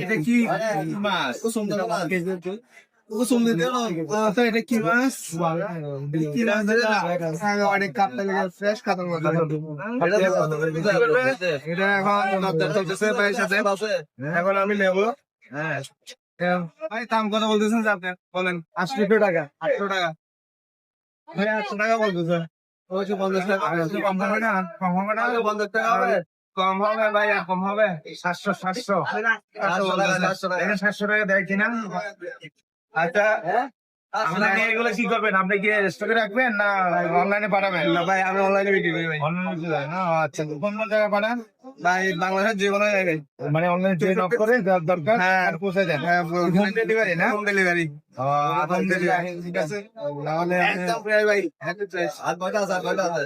এটা কি মাছ? কুসুম দিতে এটা কি মাছ? কি মাছ অনেক কাটতে লেগে ফ্রেশ খাতার মতো। এটা এখন চলতেছে ভাইয়ের সাথে। এখন আমি নেবো। হ্যাঁ ভাই দাম কত বলতেছেন যে আপনি? বলেন। 800 টাকা। 800 টাকা। ভাই 800 টাকা বলতেছে। ওই যে 50 টাকা কম হবে না? কম হবে না? 50 টাকা হবে? কম হবে ভাই, আর কম হবে? 700 700 700 টাকা দেয় কিনা? আচ্ছা, আপনি এগুলো কি করবেন? আপনি কি স্টকে রাখবেন না অনলাইনে পাঠাবেন? না ভাই, আমি অনলাইনে বিক্রি করি ভাই। অনলাইনে বিক্রি করেন না? আচ্ছা, কোন কোন জায়গায় পাঠান? ভাই বাংলাদেশের যে কোনো জায়গায়। মানে অনলাইনে যে নক করে যার দরকার পৌঁছে দেন। হ্যাঁ, হোম ডেলিভারি না? Home delivery. হোম ডেলিভারি, ঠিক আছে। তাহলে একদম ভাই, 1 প্রাইস। আর কয়টা আছে?